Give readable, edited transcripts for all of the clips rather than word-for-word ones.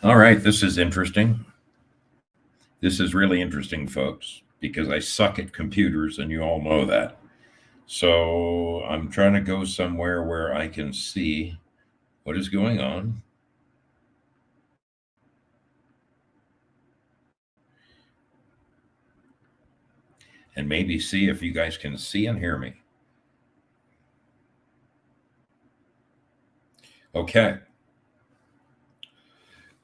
All right, this is interesting. This is really interesting, folks, because I suck at computers and you all know that. So I'm trying to go somewhere where I can see what is going on. And maybe see if you guys can see and hear me. Okay.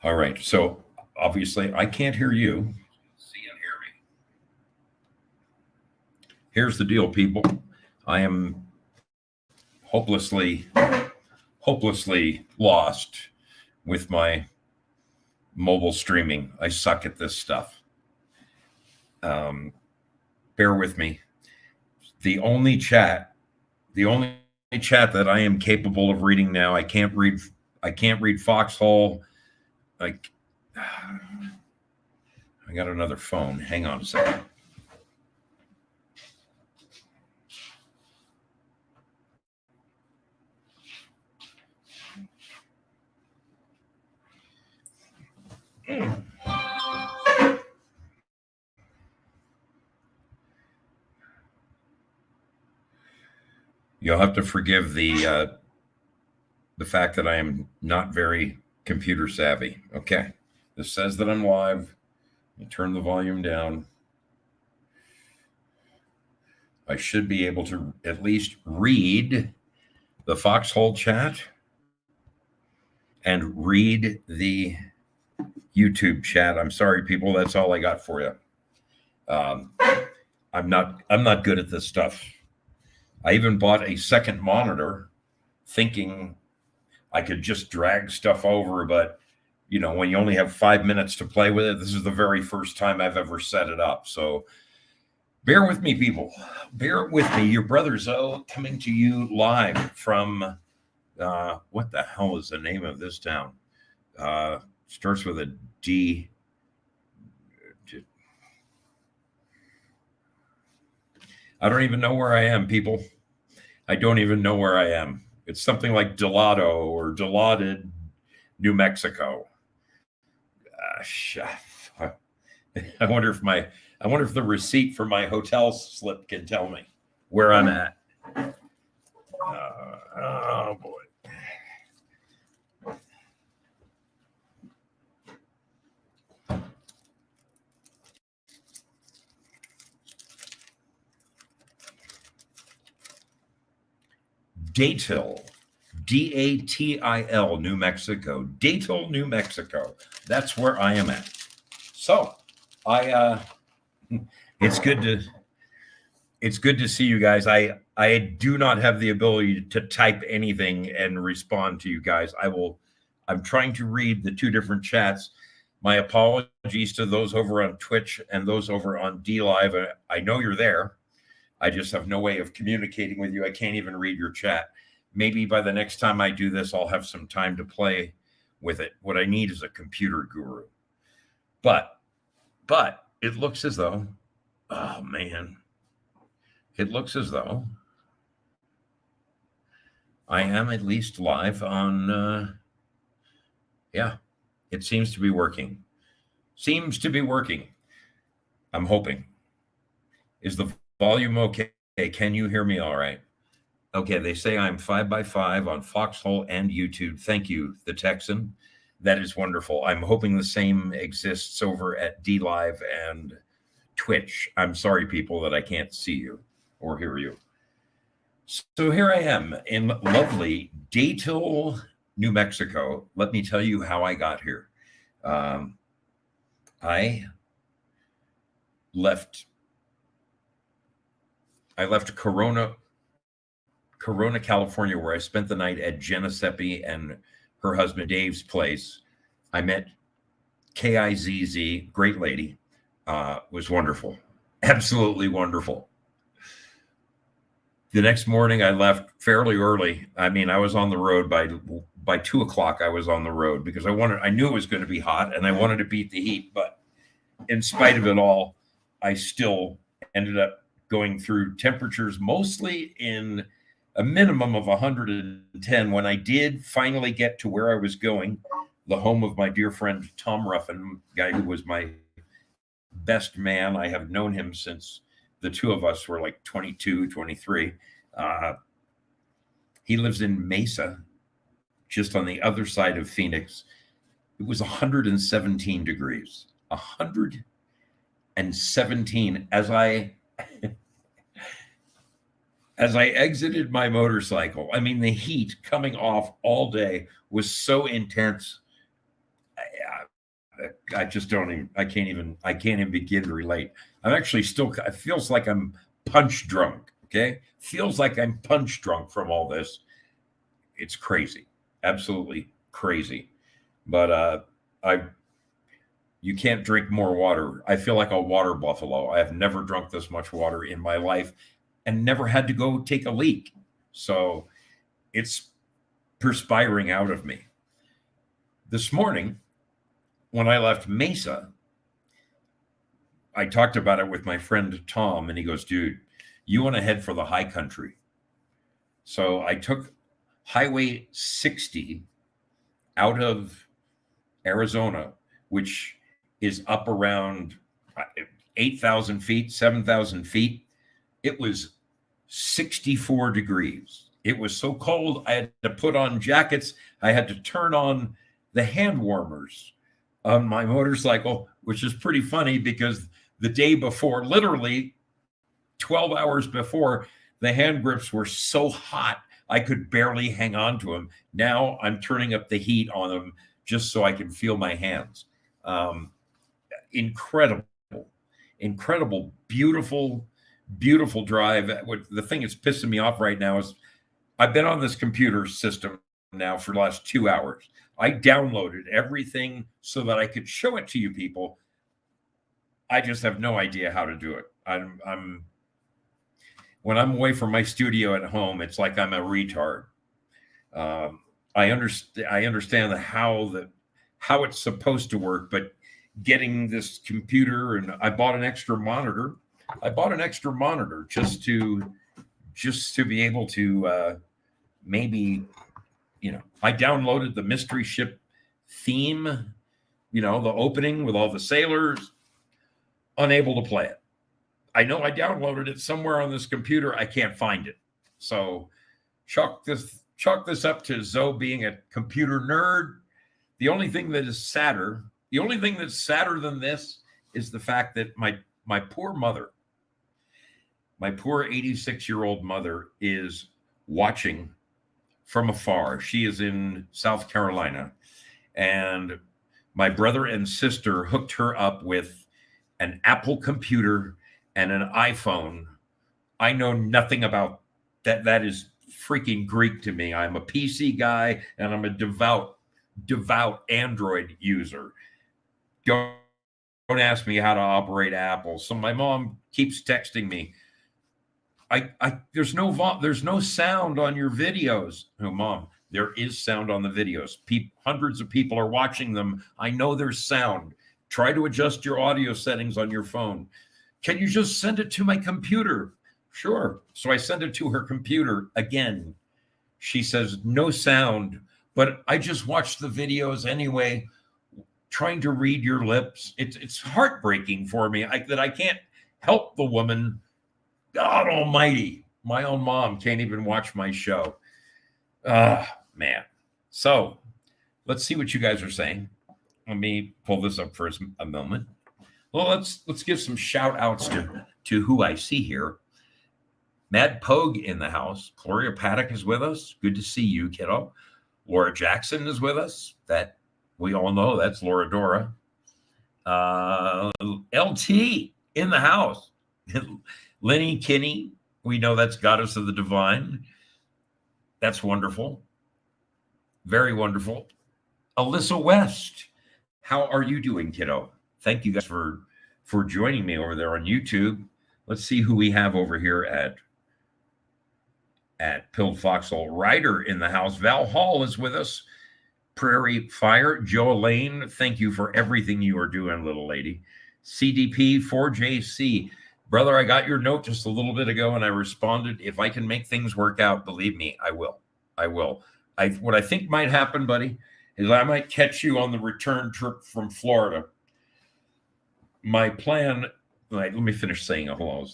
All right. So obviously, I can't hear you. See and hear me. Here's the deal, people. I am hopelessly lost with my mobile streaming. I suck at this stuff. Bear with me. The only chat that I am capable of reading now, I can't read Foxhole. Like, I got another phone. Hang on a second. You'll have to forgive the fact that I am not very computer savvy. Okay, this says that I'm live. Let me turn the volume down. I should be able to at least read the Foxhole chat and read the YouTube chat. I'm sorry, people. That's all I got for you. I'm not good at this stuff. I even bought a second monitor thinking I could just drag stuff over, but when you only have 5 minutes to play with it, this is the very first time I've ever set it up. So bear with me, people. Bear with me. Your brother Zoe coming to you live from what the hell is the name of this town? Starts with a D. I don't even know where I am, people. I don't even know where I am. It's something like Delado or Dilaudid, New Mexico. I wonder if the receipt for my hotel slip can tell me where I'm at. Oh boy. Datil, Datil, New Mexico. Datil, New Mexico. That's where I am at. So, it's good to see you guys. I do not have the ability to type anything and respond to you guys. I'm trying to read the two different chats. My apologies to those over on Twitch and those over on DLive. I know you're there. I just have no way of communicating with you. I can't even read your chat. Maybe by the next time I do this, I'll have some time to play with it. What I need is a computer guru. But it looks as though, oh man, it looks as though I am at least live on, yeah, it seems to be working. I'm hoping. Is the volume okay? Can you hear me all right? Okay, they say I'm 5x5 on Foxhole and YouTube. Thank you, the Texan. That is wonderful. I'm hoping the same exists over at DLive and Twitch. I'm sorry, people, that I can't see you or hear you. So here I am in lovely Datil, New Mexico. Let me tell you how I got here. I left Corona, California, where I spent the night at Jenna Seppi and her husband Dave's place. I met KIZZ, great lady, was wonderful, absolutely wonderful. The next morning I left fairly early. I mean, I was on the road by by 2 o'clock, I was on the road because I knew it was going to be hot and I wanted to beat the heat. But in spite of it all, I still ended up going through temperatures mostly in a minimum of 110. When I did finally get to where I was going, the home of my dear friend Tom Ruffin, guy who was my best man. I have known him since the two of us were like 22, 23. He lives in Mesa, just on the other side of Phoenix. It was 117 degrees. 117 as I exited my motorcycle. I mean, the heat coming off all day was so intense. I just I can't even begin to relate. I'm actually still, it feels like I'm punch drunk. Okay. Feels like I'm punch drunk from all this. It's crazy. Absolutely crazy. But, you can't drink more water. I feel like a water buffalo. I have never drunk this much water in my life and never had to go take a leak. So it's perspiring out of me. This morning, when I left Mesa, I talked about it with my friend Tom, and he goes, dude, you want to head for the high country. So I took Highway 60 out of Arizona, which is up around 8,000 feet, 7,000 feet. It was 64 degrees. It was so cold, I had to put on jackets. I had to turn on the hand warmers on my motorcycle, which is pretty funny because the day before, literally 12 hours before, the hand grips were so hot, I could barely hang on to them. Now I'm turning up the heat on them just so I can feel my hands. Incredible, beautiful drive. The thing that's pissing me off right now is I've been on this computer system now for the last 2 hours. I downloaded everything so that I could show it to you people. I just have no idea how to do it. When I'm away from my studio at home, it's like I'm a retard. I understand how it's supposed to work, but getting this computer, and I bought an extra monitor. Just to be able to maybe, I downloaded the Mystery Ship theme, the opening with all the sailors. Unable to play it. I know I downloaded it somewhere on this computer. I can't find it. So chalk this up to Zoe being a computer nerd. The only thing that's sadder than this is the fact that my poor mother, my poor 86-year-old mother, is watching from afar. She is in South Carolina, and my brother and sister hooked her up with an Apple computer and an iPhone. I know nothing about that. That is freaking Greek to me. I'm a PC guy, and I'm a devout Android user. Don't ask me how to operate Apple. So my mom keeps texting me, there's no sound on your videos. Oh, Mom, there is sound on the videos. Hundreds of people are watching them. I know there's sound. Try to adjust your audio settings on your phone. Can you just send it to my computer? Sure. So I send it to her computer again. She says, no sound, but I just watched the videos anyway, trying to read your lips. It's heartbreaking for me that I can't help the woman. God almighty. My own mom can't even watch my show. Man. So let's see what you guys are saying. Let me pull this up for a moment. Well, let's give some shout outs to who I see here. Mad Pogue in the house. Gloria Paddock is with us. Good to see you, kiddo. Laura Jackson is with us. That we all know that's Laura Dora. LT in the house. Lenny Kinney. We know that's Goddess of the Divine. That's wonderful. Very wonderful. Alyssa West. How are you doing, kiddo? Thank you guys for joining me over there on YouTube. Let's see who we have over here at Pilled Foxhole. Ryder in the house. Val Hall is with us. Prairie Fire. Joe Lane, thank you for everything you are doing, little lady. CDP 4JC. Brother, I got your note just a little bit ago and I responded. If I can make things work out, believe me, I will. I will. What I think might happen, buddy, is I might catch you on the return trip from Florida. My plan, let me finish saying hello.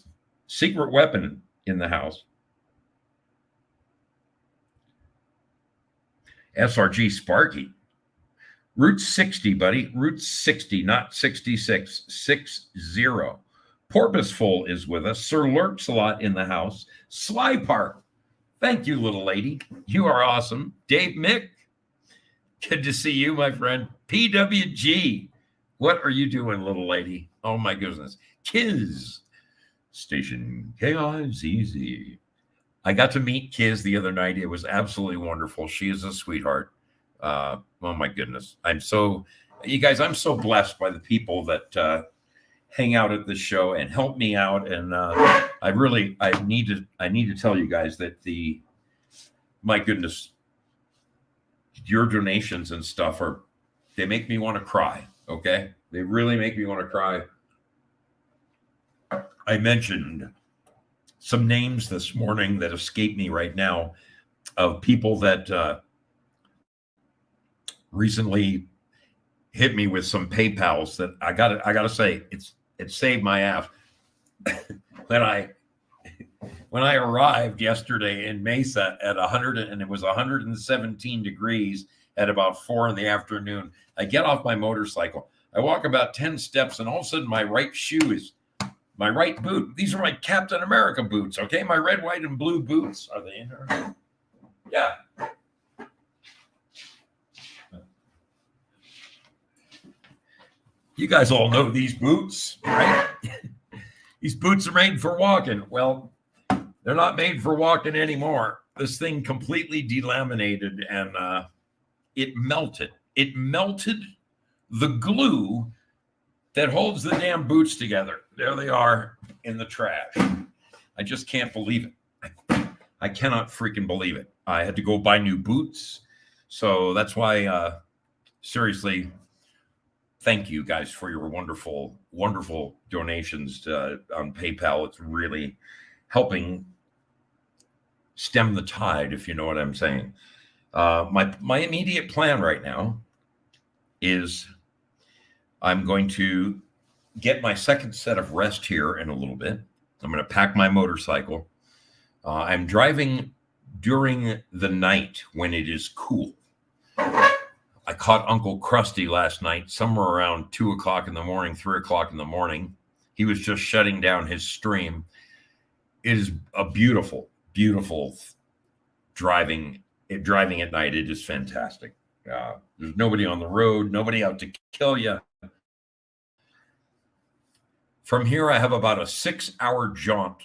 Secret weapon in the house. SRG Sparky. Route 60, buddy. Route 60, not 66. 60. Porpoiseful is with us. Sir Lurks-a-lot in the house. Sly Park. Thank you, little lady. You are awesome. Dave Mick. Good to see you, my friend. PWG. What are you doing, little lady? Oh, my goodness. Kiz. Station KIZZ. I got to meet Kiz the other night. It was absolutely wonderful. She is a sweetheart. Oh my goodness. You guys, I'm so blessed by the people that hang out at this show and help me out. And I need to tell you guys that my goodness, your donations and stuff they make me want to cry. Okay. They really make me want to cry. I mentioned some names this morning that escape me right now of people that recently hit me with some PayPals that I gotta say it saved my ass. when I arrived yesterday in Mesa at 100 and it was 117 degrees at about 4 p.m, I get off my motorcycle. I walk about 10 steps and all of a sudden my right shoe is my right boot. These are my Captain America boots, okay? My red, white, and blue boots. Are they in there? Yeah. You guys all know these boots, right? These boots are made for walking. Well, they're not made for walking anymore. This thing completely delaminated and it melted. It melted the glue that holds the damn boots together. There they are in the trash. I just can't believe it. I cannot freaking believe it. I had to go buy new boots. So that's why, seriously, thank you guys for your wonderful, wonderful donations on PayPal. It's really helping stem the tide, if you know what I'm saying. My immediate plan right now is I'm going to get my second set of rest here in a little bit. I'm going to pack my motorcycle. I'm driving during the night when it is cool. I caught Uncle Krusty last night, somewhere around 2 o'clock in the morning, 3 o'clock in the morning. He was just shutting down his stream. It is a beautiful, beautiful driving at night. It is fantastic. There's nobody on the road, nobody out to kill you. From here, I have about a 6-hour jaunt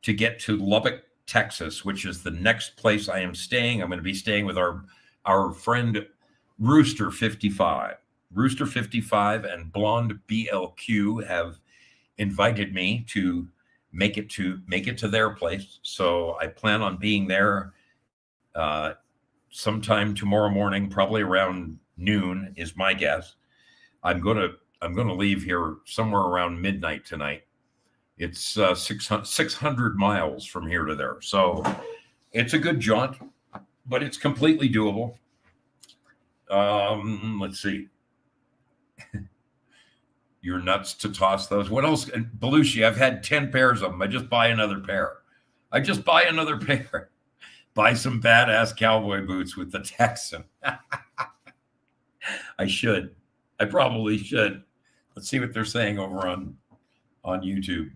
to get to Lubbock, Texas, which is the next place I am staying. I'm going to be staying with our friend Rooster 55. Rooster 55 and Blonde BLQ have invited me to make it to their place. So I plan on being there sometime tomorrow morning, probably around noon is my guess. I'm going to leave here somewhere around midnight tonight. It's 600 miles from here to there. So it's a good jaunt, but it's completely doable. Let's see. You're nuts to toss those. What else? Belushi, I've had 10 pairs of them. I just buy another pair. Buy some badass cowboy boots with the Texan. I probably should. Let's see what they're saying over on YouTube.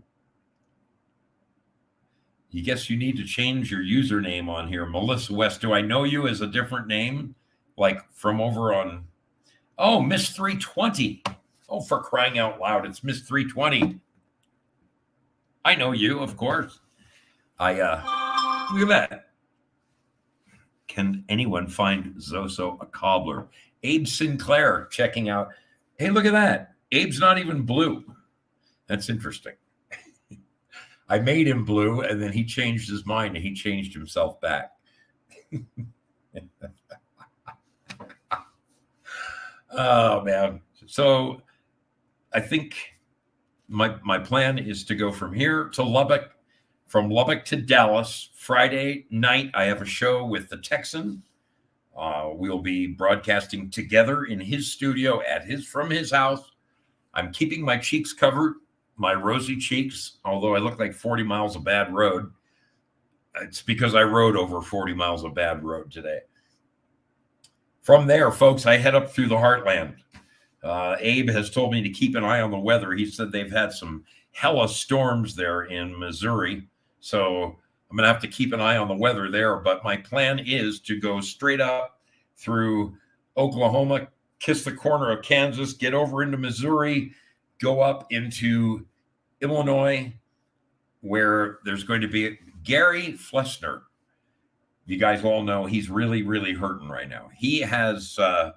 You guess you need to change your username on here. Melissa West, do I know you as a different name? Like from over on, oh, Miss 320. Oh, for crying out loud, it's Miss 320. I know you, of course. Look at that. Can anyone find Zoso a cobbler? Abe Sinclair checking out. Hey, look at that. Abe's not even blue. That's interesting. I made him blue, and then he changed his mind, and he changed himself back. Oh man. So I think my plan is to go from here to Lubbock, from Lubbock to Dallas. Friday night, I have a show with the Texan. We'll be broadcasting together in his studio from his house. I'm keeping my cheeks covered, my rosy cheeks, although I look like 40 miles of bad road. It's because I rode over 40 miles of bad road today. From there, folks, I head up through the heartland. Abe has told me to keep an eye on the weather. He said they've had some hella storms there in Missouri. So I'm going to have to keep an eye on the weather there. But my plan is to go straight up through Oklahoma, kiss the corner of Kansas, get over into Missouri, go up into Illinois, where there's going to be Gary Flessner. You guys all know he's really, really hurting right now. He has, and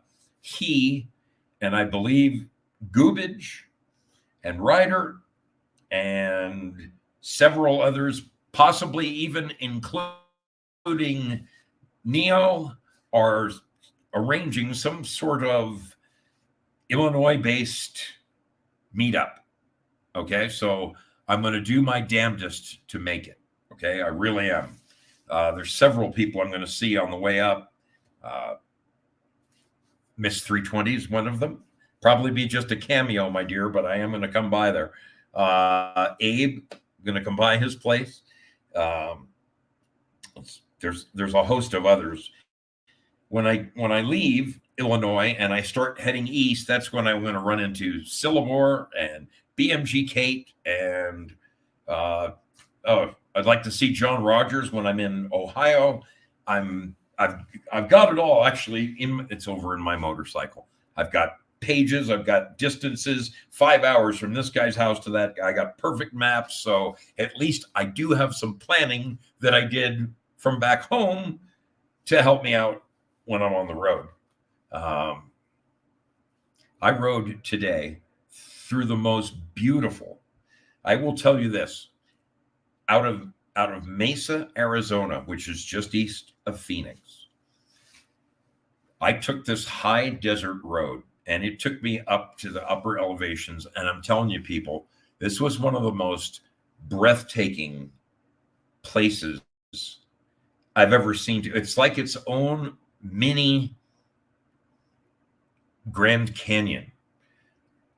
I believe Gubage and Ryder and several others, possibly even including Neo, are arranging some sort of Illinois-based meetup. Okay, so I'm going to do my damnedest to make it. Okay, I really am. There's several people I'm going to see on the way up. Miss 320 is one of them. Probably be just a cameo, my dear, but I am going to come by there. Abe, going to come by his place. There's a host of others. When I leave Illinois and I start heading east, that's when I'm going to run into Syllabore and BMG Kate and I'd like to see John Rogers when I'm in Ohio. I've got it all actually. It's over in my motorcycle. I've got pages. I've got distances. 5 hours from this guy's house to that guy. I got perfect maps. So at least I do have some planning that I did from back home to help me out when I'm on the road. I rode today through the most beautiful. I will tell you this. Out of Mesa, Arizona, which is just east of Phoenix, I took this high desert road, and it took me up to the upper elevations. And I'm telling you, people, this was one of the most breathtaking places I've ever seen. It's like its own mini Grand Canyon.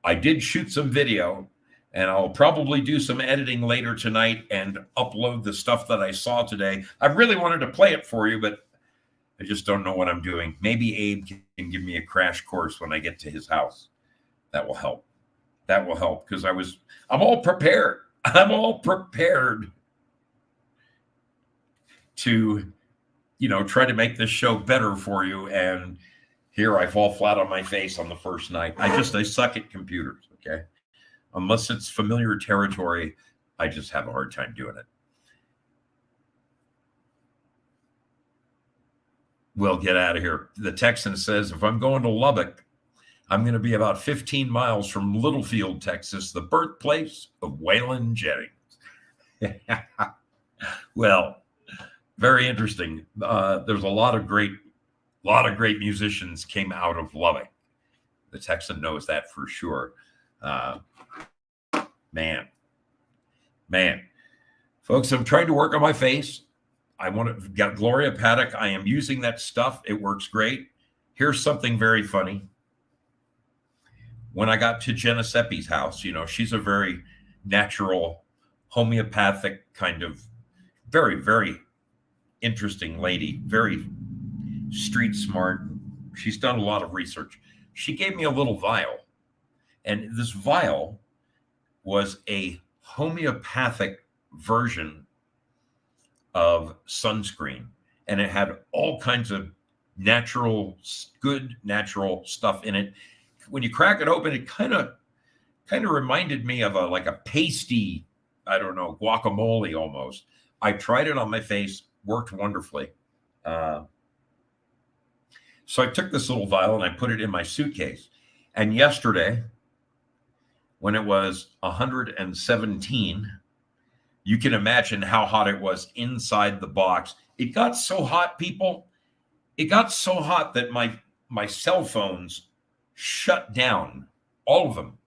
I did shoot some video, and I'll probably do some editing later tonight and upload the stuff that I saw today. I really wanted to play it for you, but I just don't know what I'm doing. Maybe Abe can give me a crash course when I get to his house. That will help. That will help because I'm all prepared. I'm all prepared to, try to make this show better for you. And here I fall flat on my face on the first night. I suck at computers, okay? Unless it's familiar territory, I just have a hard time doing it. We'll get out of here. The Texan says, if I'm going to Lubbock, I'm going to be about 15 miles from Littlefield, Texas, the birthplace of Waylon Jennings. Well, very interesting. There's a lot of great musicians came out of Lubbock. The Texan knows that for sure. Man, folks, I'm trying to work on my face. Got Gloria Paddock. I am using that stuff. It works great. Here's something very funny. When I got to Jenna Seppi's house, she's a very natural, homeopathic kind of very, very interesting lady, very street smart. She's done a lot of research. She gave me a little vial, and this vial was a homeopathic version of sunscreen, and it had all kinds of good natural stuff in it. When you crack it open, it kind of reminded me of a pasty, I don't know, guacamole almost. I tried it on my face, worked wonderfully. So I took this little vial and I put it in my suitcase. And yesterday, when it was 117, you can imagine how hot it was inside the box. It got so hot, people. It got so hot that my cell phones shut down. All of them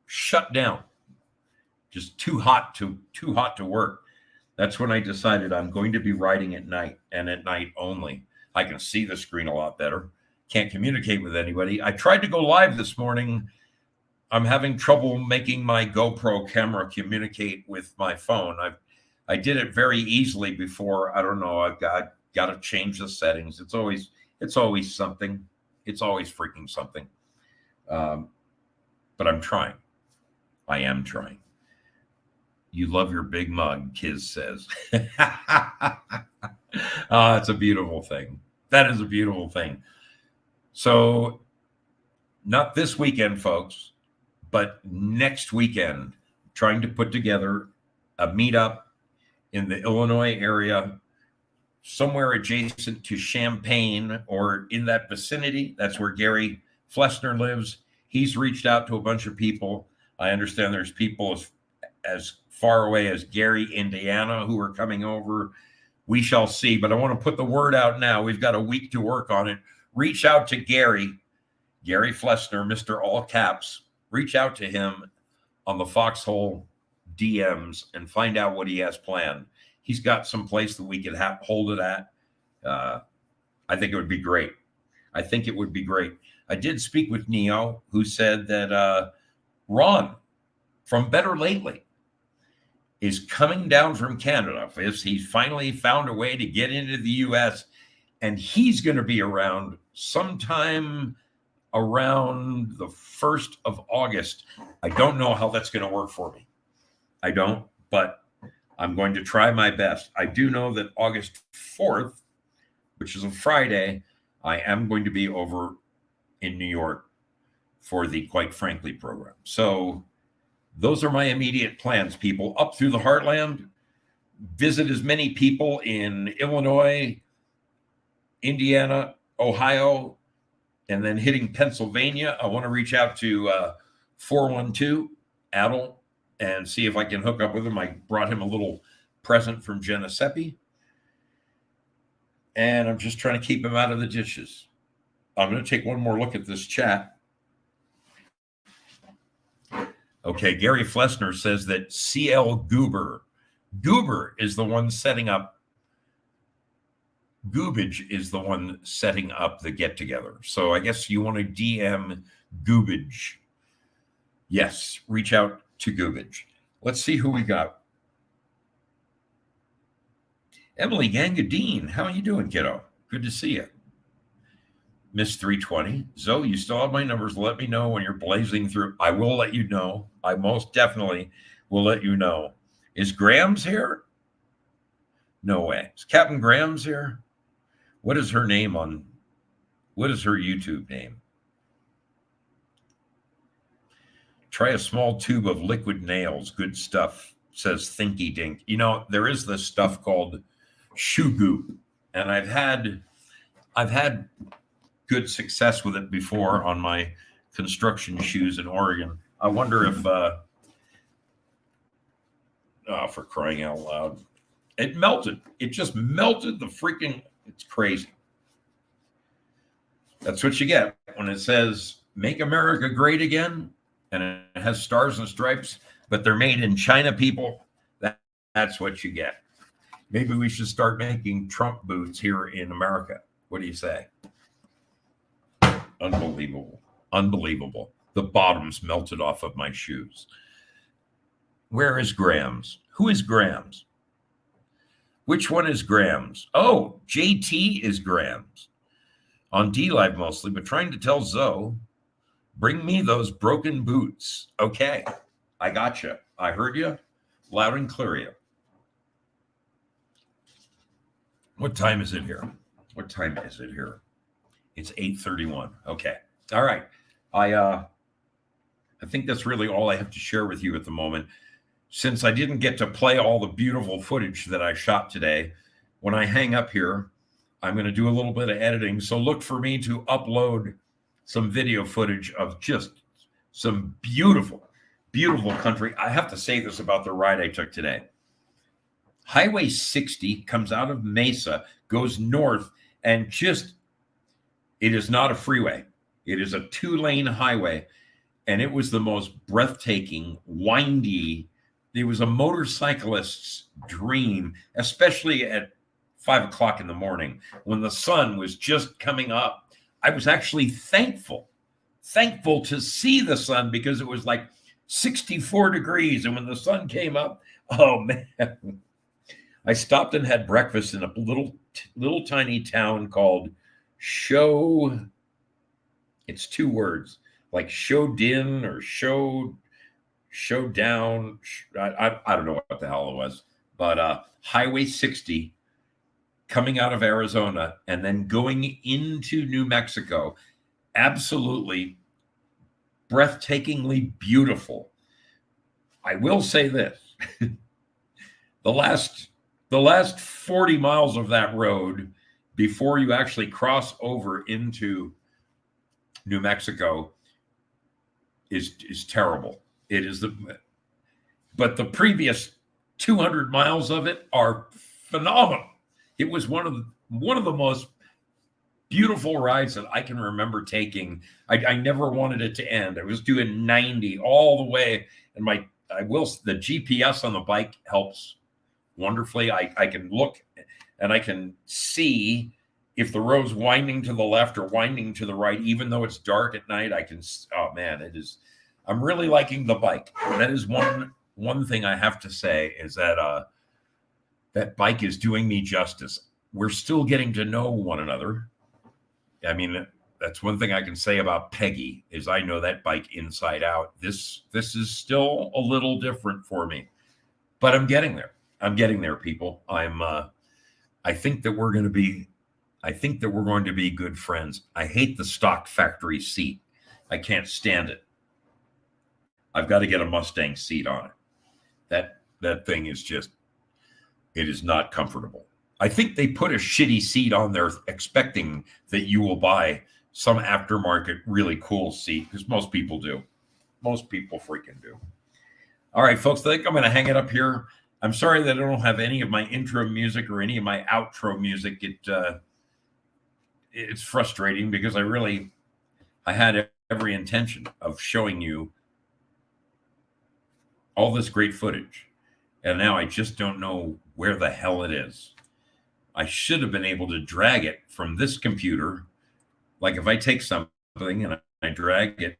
shut down. Just too hot to work. That's when I decided I'm going to be riding at night, and at night only. I can see the screen a lot better. Can't communicate with anybody. I tried to go live this morning. I'm having trouble making my GoPro camera communicate with my phone. I did it very easily before. I don't know. I've got to change the settings. It's always something. It's always freaking something. But I'm trying. I am trying. You love your big mug, Kiz says. It's a beautiful thing. That is a beautiful thing. So not this weekend, folks, but next weekend, trying to put together a meetup in the Illinois area, somewhere adjacent to Champaign or in that vicinity. That's where Gary Flessner lives. He's reached out to a bunch of people. I understand there's people as far away as Gary, Indiana, who are coming over. We shall see, but I want to put the word out now. We've got a week to work on it. Reach out to Gary Flessner, Mr. All Caps. Reach out to him on the Foxhole DMs and find out what he has planned. He's got some place that we could hold it at. I think it would be great. I did speak with Neo, who said that Ron from Better Lately is coming down from Canada. He's finally found a way to get into the U.S., and he's going to be around sometime around the 1st of August. I don't know how that's going to work for me. I don't, but I'm going to try my best. I do know that August 4th, which is a Friday, I am going to be over in New York for the Quite Frankly program. So those are my immediate plans, people. Up through the heartland, visit as many people in Illinois, Indiana, Ohio, and then hitting Pennsylvania. I want to reach out to 412 Adel and see if I can hook up with him. I brought him a little present from Genesepi, and I'm just trying to keep him out of the dishes. I'm going to take one more look at this chat. Okay, Gary Flessner says that CL Goober is the one setting up. Goobage is the one setting up the get-together. So I guess you want to DM Goobage. Yes, reach out to Goobage. Let's see who we got. Emily Gangadine, how are you doing, kiddo? Good to see you. Miss 320. Zoe, you still have my numbers. Let me know when you're blazing through. I will let you know. I most definitely will let you know. Is Grams here? No way. Is Captain Grams here? What is her YouTube name? Try a small tube of liquid nails. Good stuff, says Thinky Dink. You know, there is this stuff called shoe goop, and I've had good success with it before on my construction shoes in Oregon. I wonder if for crying out loud, it melted. It just melted the freaking. It's crazy. That's what you get when it says "Make America Great Again" and it has stars and stripes, but they're made in China, people. That's what you get. Maybe we should start making Trump boots here in America. What do you say? Unbelievable. Unbelievable. The bottoms melted off of my shoes. Where is Grams? Who is Grams? Which one is Grams? Oh, JT is Grams. On D-Live mostly, but trying to tell Zoe, bring me those broken boots. Okay, I got you. I heard you loud and clear. What time is it here? It's 8:31. Okay. All right. I think that's really all I have to share with you at the moment. Since I didn't get to play all the beautiful footage that I shot today, when I hang up here, I'm going to do a little bit of editing. So look for me to upload some video footage of just some beautiful, beautiful country. I have to say this about the ride I took today. Highway 60 comes out of Mesa, goes north, and it is not a freeway. It is a 2-lane highway, and it was the most breathtaking, windy. It was a motorcyclist's dream, especially at 5 o'clock in the morning when the sun was just coming up. I was actually thankful to see the sun because it was like 64 degrees. And when the sun came up, oh man, I stopped and had breakfast in a little tiny town called it's 2 words, like Showdin or Showdown. I don't know what the hell it was, but Highway 60 coming out of Arizona and then going into New Mexico. Absolutely breathtakingly beautiful. I will say this. The last 40 miles of that road before you actually cross over into New Mexico is terrible. But the previous 200 miles of it are phenomenal. It was one of the most beautiful rides that I can remember taking. I never wanted it to end. I was doing 90 all the way, and the GPS on the bike helps wonderfully. I can look and I can see if the road's winding to the left or winding to the right, even though it's dark at night. Oh man, I'm really liking the bike. That is one thing I have to say is that that bike is doing me justice. We're still getting to know one another. I mean, that's one thing I can say about Peggy is I know that bike inside out. This is still a little different for me, but I'm getting there. I'm getting there, people. I think that we're going to be good friends. I hate the stock factory seat. I can't stand it. I've got to get a Mustang seat on it. That thing is it is not comfortable. I think they put a shitty seat on there expecting that you will buy some aftermarket really cool seat, because most people do. Most people freaking do. All right, folks, I think I'm going to hang it up here. I'm sorry that I don't have any of my intro music or any of my outro music. It's frustrating because I had every intention of showing you all this great footage. And now I just don't know where the hell it is. I should have been able to drag it from this computer. Like if I take something and I drag it,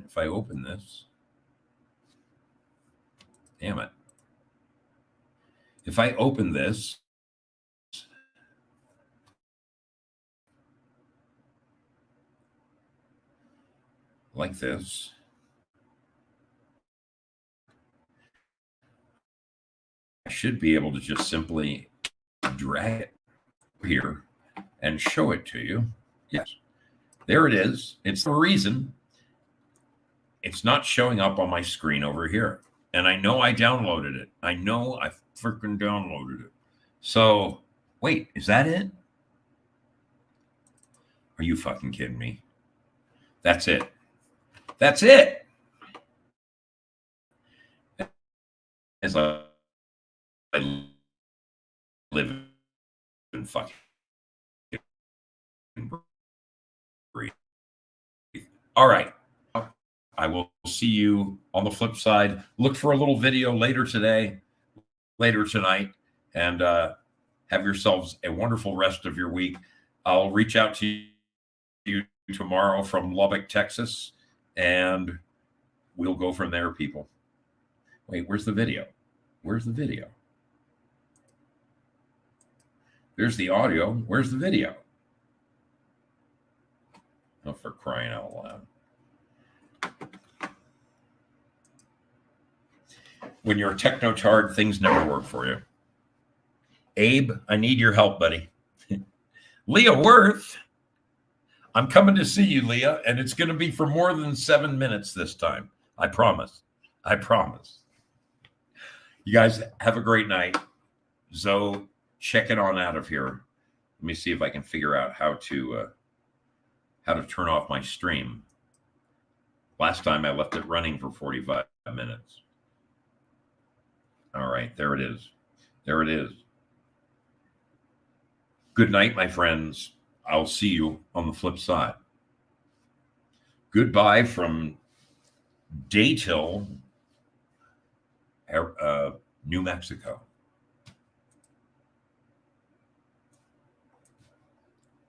if I open this, damn it. If I open this, like this, I should be able to just simply drag it here and show it to you. Yes, there it is. It's the reason it's not showing up on my screen over here. And I know I downloaded it. I know I freaking downloaded it. So, wait, is that it? Are you fucking kidding me? That's it. That's it. As I live in fucking breathe. All right. I will see you on the flip side. Look for a little video later tonight, and have yourselves a wonderful rest of your week. I'll reach out to you tomorrow from Lubbock, Texas, and we'll go from there, people. Wait, where's the video? Where's the video? There's the audio. Where's the video? Oh, for crying out loud. When you're a techno-tard, things never work for you. Abe, I need your help, buddy. Leah Worth, I'm coming to see you, Leah, and it's going to be for more than 7 minutes this time. I promise. I promise. You guys have a great night. Zoe, check it on out of here. Let me see if I can figure out how to turn off my stream. Last time I left it running for 45 minutes. All right, there it is. There it is. Good night, my friends. I'll see you on the flip side. Goodbye from Daytil, New Mexico.